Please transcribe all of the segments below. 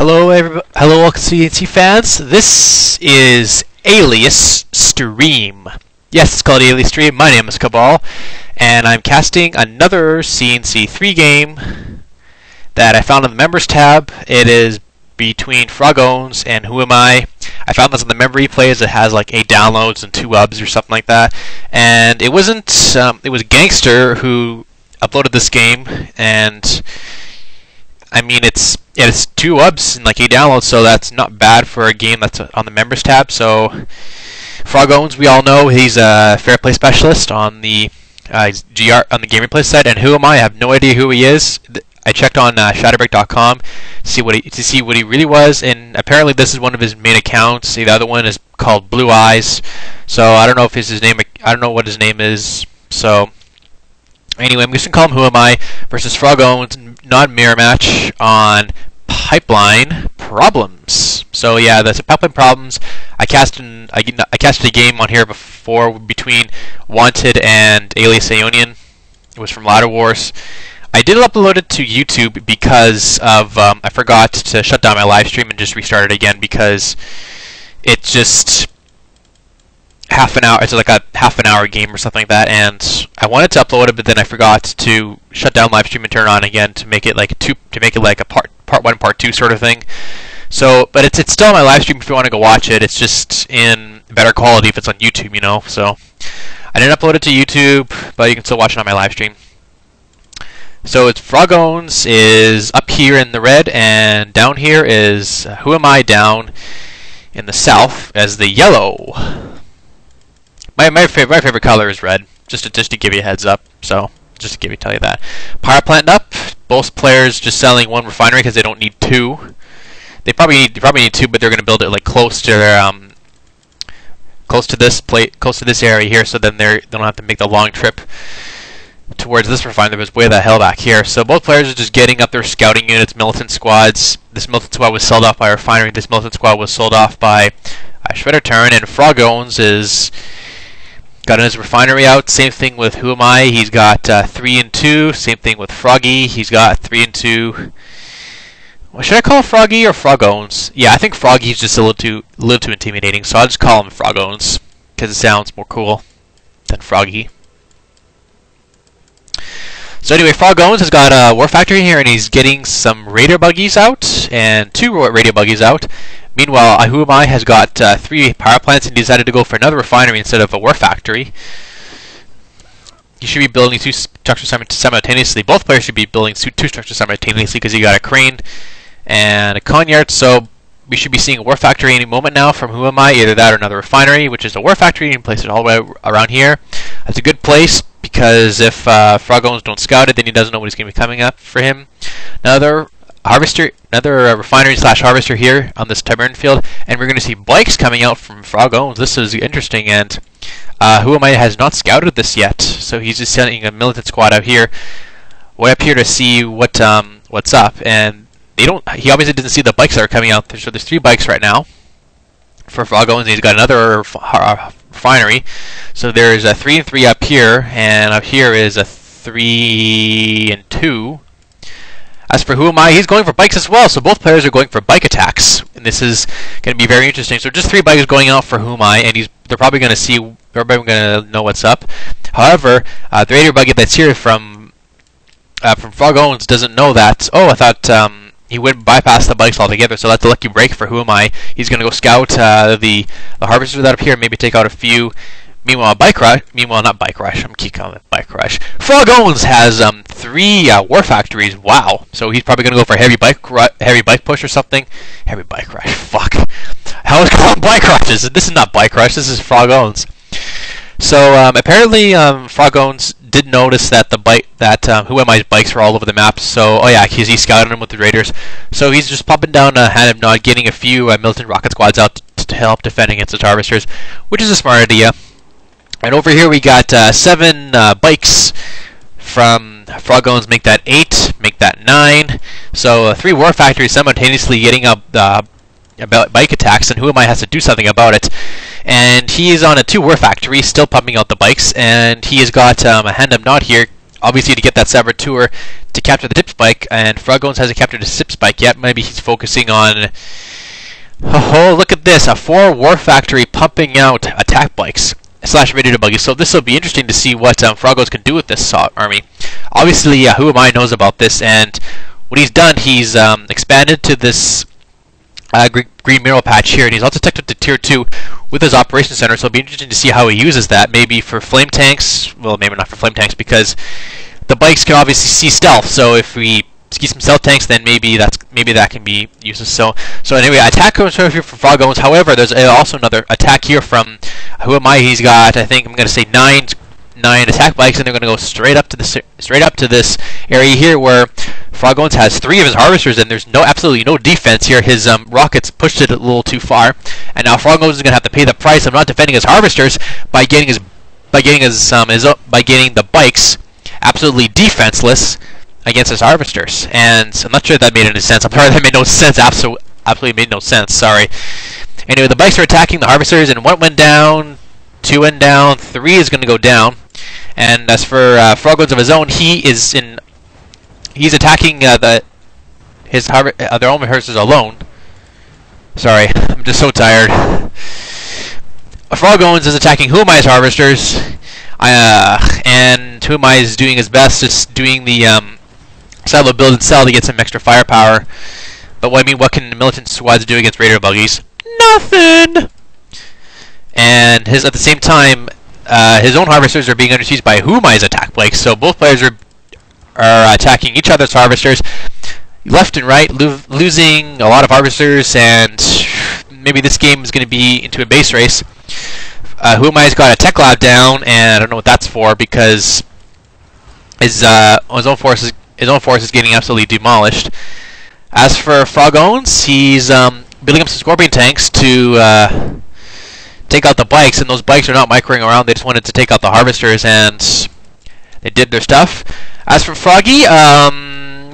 Hello, CNC fans. This is Alias Stream. Yes, it's called Alias Stream. My name is Cabal, and I'm casting another CNC 3 game that I found in the Members tab. It is between Frogons and Who Am I. I found this on the member replays. It has like 8 downloads and 2 ubs or something like that. And it wasn't. It was Gangster who uploaded this game, and I mean it's 2 ubs and like 8 downloads, so that's not bad for a game that's on the members tab. So Frogons, we all know he's a fair play specialist on the game replay site, and Who Am I have no idea who he is. I checked on Shatterbreak.com to see what he really was, and apparently this is one of his main accounts. The other one is called Blue Eyes, so I don't know if it's his name. I don't know what his name is. So anyway, I'm just gonna call him Who Am I versus Frogons, non-mirror match on Pipeline Problems. So yeah, that's a Pipeline Problems. I casted a game on here before between Wanted and Alias Aeonian. It was from Ladder Wars. I did upload it to YouTube because of I forgot to shut down my live stream and just restart it again because it's just half an hour. It's like a half an hour game or something like that, and I wanted to upload it, but then I forgot to shut down live stream and turn it on again to make it like a part 1, part 2 sort of thing. So, but it's still on my live stream if you want to go watch it. It's just in better quality if it's on YouTube, you know. So I didn't upload it to YouTube, but you can still watch it on my live stream. So it's Frogons is up here in the red, and down here is Who Am I down in the south as the yellow. My favorite color is red, just to give you a heads up. So just to tell you that. Power plant up. Both players just selling 1 refinery because they don't need 2. They probably need 2, but they're going to build it like close to their close to this area here, so then they don't have to make the long trip towards this refinery. There's way the hell back here. So both players are just getting up their scouting units, militant squads. This militant squad was sold off by a refinery. This militant squad was sold off by a shredder turn, and Frogons is got his refinery out. Same thing with Who Am I. He's got 3 and 2. Same thing with Froggy. He's got 3 and 2. What should I call Froggy or Frogons? Yeah, I think Froggy's just a little too intimidating, so I'll just call him Frogons because it sounds more cool than Froggy. So anyway, Frogons has got a war factory here, and he's getting some raider buggies out and 2 raider buggies out. Meanwhile, Who Am I has got 3 power plants and decided to go for another refinery instead of a war factory. You should be building 2 structures simultaneously. Both players should be building 2 structures simultaneously because you got a crane and a conyard. So we should be seeing a war factory any moment now from Who Am I, either that or another refinery, which is a war factory. You can place it all the way around here. That's a good place because if Frogons don't scout it, then he doesn't know what he's going to be coming up for him. Another refinery / harvester here on this Tiberian field, and we're going to see bikes coming out from Frogons. This is interesting, and Who Am I has not scouted this yet, so he's just sending a militant squad out here, way up here to see what's up, and he obviously didn't see the bikes that are coming out there. So there's 3 bikes right now for Frogons, and he's got another refinery. So there's a 3 and 3 up here, and up here is a 3 and 2. As for Who Am I, he's going for bikes as well, so both players are going for bike attacks, and this is going to be very interesting. So just 3 bikes going out for Who Am I, and they're probably going to know what's up. However, the raider buggy that's here from Frogons doesn't know that. Oh, I thought he would bypass the bikes altogether, so that's a lucky break for Who Am I. He's going to go scout the harvesters that up here, maybe take out a few. Meanwhile, not Bike Rush. I'm keep calling it Bike Rush. Frogons has 3 war factories. Wow. So he's probably gonna go for heavy bike push or something. Heavy Bike Rush. Fuck. How is it called Bike Rushes? This is not Bike Rush. This is Frogons. So apparently, Frogons did notice that Who Am I's bikes were all over the map. So oh yeah, he's scouting them with the raiders. So he's just popping down a hand of nod, getting a few militant rocket squads out to help defend against the harvesters, which is a smart idea. And over here we got 7 bikes from Frogons, make that 8, make that 9. So 3 war factories simultaneously getting up bike attacks, and Who Am I has to do something about it. And he is on a 2 war factory, still pumping out the bikes, and he has got a hand up nod here obviously to get that saboteur to capture the dip spike, and Frogons hasn't captured the sip spike yet. Maybe he's focusing on... Oh, look at this, a 4 War Factory pumping out attack bikes / radiator buggies. So this will be interesting to see what Frogos can do with this army. Obviously, Who.Iam knows about this, and what he's done, he's expanded to this green mineral patch here, and he's also tucked up to tier 2 with his operations center, so it'll be interesting to see how he uses that. Maybe for flame tanks, well, maybe not for flame tanks, because the bikes can obviously see stealth, so if we see some stealth tanks, then maybe that can be used. So anyway, attack comes here for Frogons. However, there's also another attack here from Who.Iam. He's got, I think I'm going to say nine attack bikes, and they're going to go straight up to this area here where Frogons has 3 of his harvesters, and there's absolutely no defense here. His rockets pushed it a little too far, and now Frogons is going to have to pay the price of not defending his harvesters by getting the bikes absolutely defenseless against his harvesters. And I'm not sure if that made any sense. I'm sorry, that made no sense. Absolutely made no sense. Sorry. Anyway, the bikes are attacking the harvesters, and 1 went down, 2 went down, 3 is going to go down. And as for Frogons of his own, he's attacking their own harvesters alone. Sorry, I'm just so tired. Frogons is attacking Who.Iam's harvesters, and Who.Iam is doing his best, just doing the silo build and sell to get some extra firepower. But what can the militant squads do against raider buggies? Nothing. And at the same time, his own harvesters are being under siege by Who.Iam's attack bikes. So both players are attacking each other's harvesters left and right, losing a lot of harvesters, and maybe this game is going to be into a base race. Who.Iam's got a tech lab down, and I don't know what that's for, because his own force is getting absolutely demolished. As for Frogons, he's building up some scorpion tanks to take out the bikes, and those bikes are not microing around. They just wanted to take out the harvesters, and they did their stuff. As for Froggy,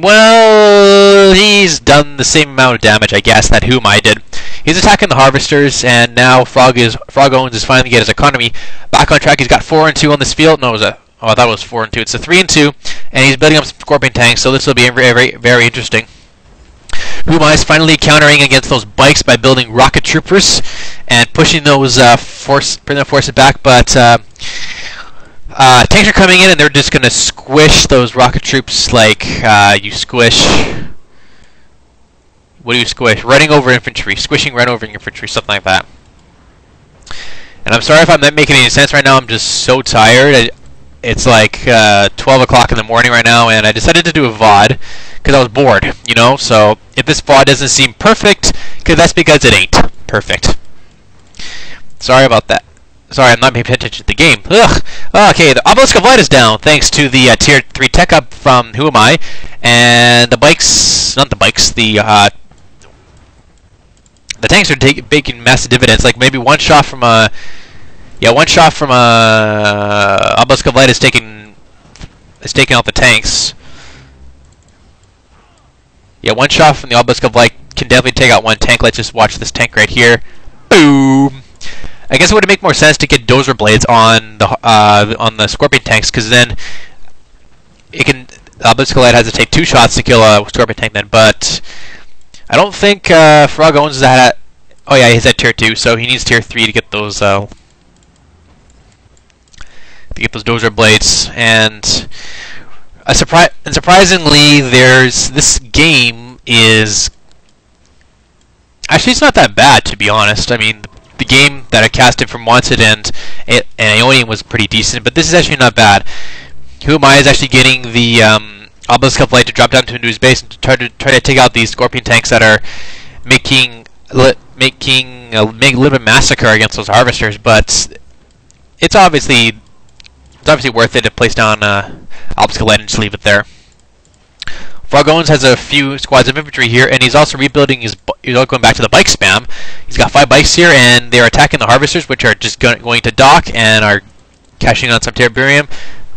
well, he's done the same amount of damage, I guess, that Who.Iam did. He's attacking the harvesters, and now Frogons is finally getting his economy back on track. He's got 4 and 2 on this field. No, I thought it was 4 and 2. It's a 3 and 2, and he's building up some scorpion tanks, so this will be very, very interesting. Who.Iam is finally countering against those bikes by building rocket troopers and pushing those forces back, but tanks are coming in, and they're just going to squish those rocket troops like you squish... What do you squish? Running over infantry. Squishing run over infantry, something like that. And I'm sorry if I'm not making any sense right now. I'm just so tired. It's like 12 o'clock in the morning right now, and I decided to do a VOD because I was bored, you know? So if this VOD doesn't seem perfect, that's because it ain't perfect. Sorry about that. Sorry, I'm not paying attention to the game. Ugh. Okay, the Obelisk of Light is down thanks to the tier 3 tech up from Who.Iam, and the bikes, not the bikes, the tanks are making massive dividends. Like maybe one shot from a Obelisk of Light is taking out the tanks. Yeah, one shot from the Obelisk of Light can definitely take out one tank. Let's just watch this tank right here. Boom. I guess it would make more sense to get dozer blades on the scorpion tanks, because then Obelisk of Light has to take 2 shots to kill a scorpion tank then, but I don't think Frogons is at... Oh yeah, he's at tier 2, so he needs tier 3 to get those dozer blades. And surprisingly, this game is... Actually, it's not that bad, to be honest. I mean, the game that I casted from Wanted and Ionian was pretty decent, but this is actually not bad. Who.Iam is actually getting the Obelisk of Light to drop down into his base and to try to take out these scorpion tanks that are making a little bit massacre against those harvesters. But it's obviously worth it to place down Obelisk of Light and just leave it there. Frogons has a few squads of infantry here, and he's also rebuilding he's going back to the bike spam. He's got 5 bikes here, and they're attacking the harvesters, which are just going to dock and are cashing on some Terrarium,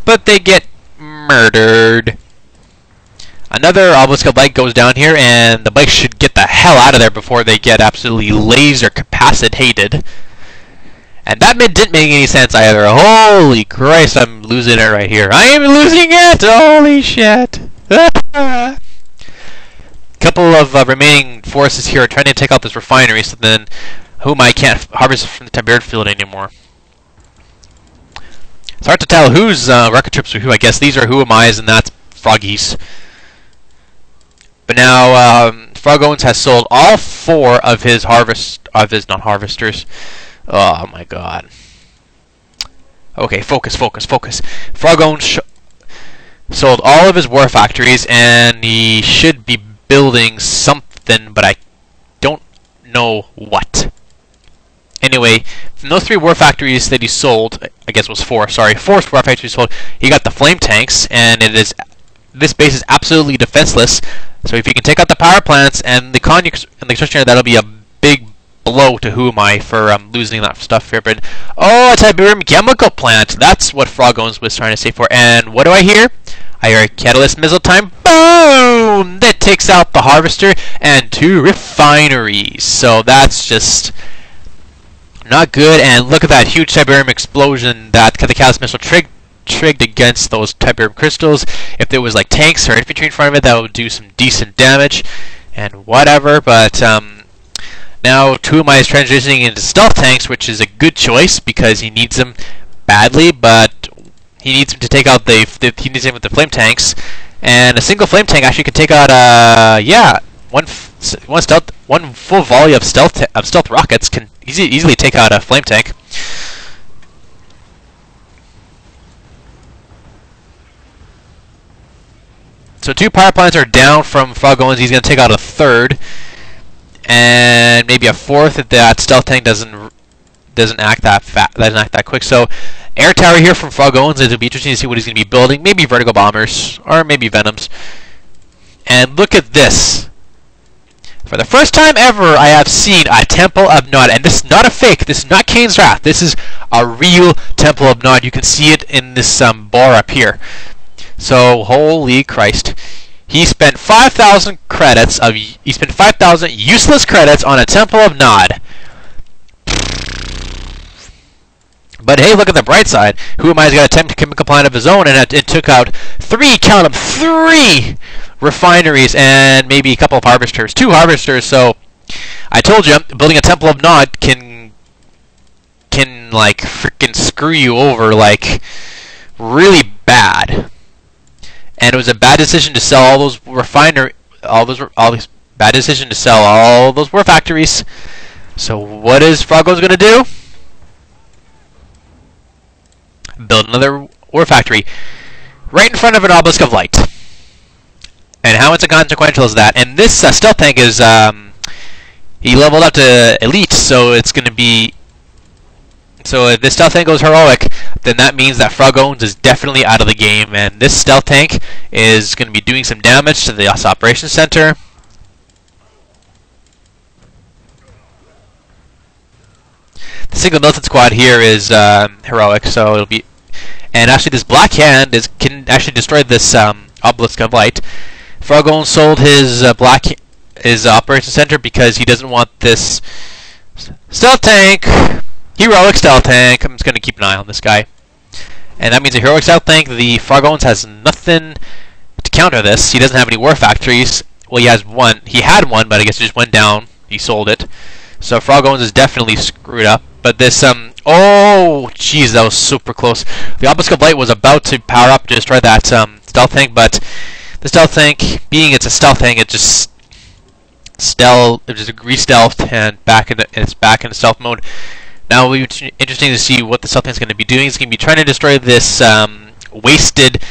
but they get murdered. Another Obelisk of Light goes down here, and the bikes should get the hell out of there before they get absolutely laser capacitated. And that didn't make any sense either. Holy Christ, I'm losing it right here. I am losing it! Holy shit! Couple of remaining forces here are trying to take out this refinery, so then Who.Iam can't harvest from the Tiberiad field anymore. It's hard to tell whose rocket trips are who. I guess these are Who.Iam's and that's Froggy's. But now Frog.Owens has sold all 4 of his non-harvesters. Oh my god. Okay, focus. Frog.Owens sold all of his war factories, and he should be building something, but I don't know what. Anyway, from those 3 war factories that he sold, I guess it was 4, sorry, 4 war factories sold, he got the flame tanks, and this base is absolutely defenseless. So if you can take out the power plants and the construction, that'll be a big blow to Who.Iam for losing that stuff here. But oh, a Tiberium chemical plant. That's what Frog.Owens was trying to say for. And what do I hear? I hear a catalyst missile time. Boom! That takes out the harvester and 2 refineries. So that's just not good. And look at that huge Tiberium explosion that the catalyst missile trigged against those Tiberium crystals. If there was like tanks or infantry in front of it, that would do some decent damage and whatever. But now Who.Iam is transitioning into stealth tanks, which is a good choice because he needs them badly. But he needs them to take out he needs them with the flame tanks, and a single flame tank actually can take out one full volley of stealth rockets can easily take out a flame tank. So 2 power plants are down from Frog.Owens. He's going to take out a 3rd, and maybe a 4th if that stealth tank doesn't act that quick. So air tower here from Frog.Owens. It'll be interesting to see what he's going to be building. Maybe vertical bombers or maybe venoms. And look at this. For the first time ever, I have seen a Temple of Nod, and this is not a fake. This is not Cain's Wrath. This is a real Temple of Nod. You can see it in this bar up here. So, holy Christ. He spent 5,000 credits he spent 5,000 useless credits on a Temple of Nod. But hey, look at the bright side. Who.Iam's got a chemical plant of his own, and it took out 3, count them, 3 refineries and maybe a couple of harvesters. 2 harvesters, so I told you, building a Temple of Nod can like freaking screw you over like really bad. And it was a bad decision to sell all those bad decision to sell all those war factories. So what is Frog.Owens going to do? Build another war factory right in front of an obelisk of light. And how inconsequential is that? And this stealth tank is he leveled up to elite, so it's going to be. So if this stealth tank goes heroic, then that means that Frog.Owens is definitely out of the game, and this stealth tank is going to be doing some damage to the operations center. The single militant squad here is heroic, so it'll be. And actually, this black hand can actually destroy this obelisk of light. Frog.Owens sold his operations center because he doesn't want this stealth tank. Heroic stealth tank. I'm just going to keep an eye on this guy. And that means a heroic stealth tank. The Frog.Owens has nothing to counter this. He doesn't have any war factories. Well, he has one. He had one, but I guess it just went down. He sold it. So Frog.Owens is definitely screwed up. But this, oh, jeez, that was super close. The obelisk of light was about to power up to destroy that stealth tank, but the stealth tank, being it's a stealth tank, it just re-stealthed and it's back into stealth mode. Now it'll be interesting to see what the stealth tank is going to be doing. It's going to be trying to destroy this wasted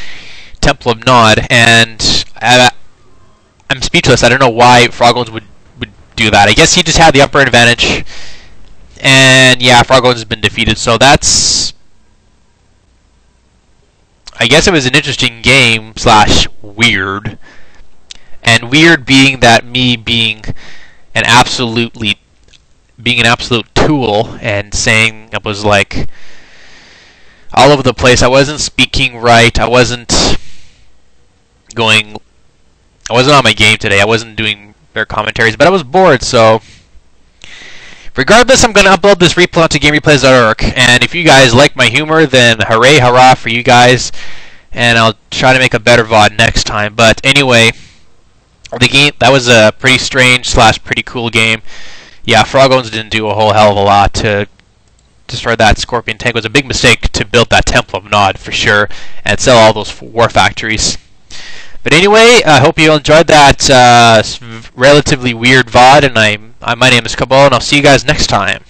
Temple of Nod, and I'm speechless. I don't know why Frog.Owens would do that. I guess he just had the upper advantage, and yeah, Frog.Owens has been defeated. So that's, I guess it was an interesting game / weird, and weird being that me being an absolute tool and saying I was like all over the place. I wasn't speaking right. I wasn't on my game today. I wasn't doing their commentaries, but I was bored, so Regardless, I'm going to upload this replay onto GameReplays.org, and if you guys like my humor, then hooray, hurrah for you guys, and I'll try to make a better VOD next time. But anyway, the game, that was a pretty strange / pretty cool game. Yeah, Frogbones didn't do a whole hell of a lot to destroy that Scorpion tank. It was a big mistake to build that Temple of Nod, for sure, and sell all those war factories. But anyway, I hope you enjoyed that relatively weird VOD, and my name is Cabal, and I'll see you guys next time.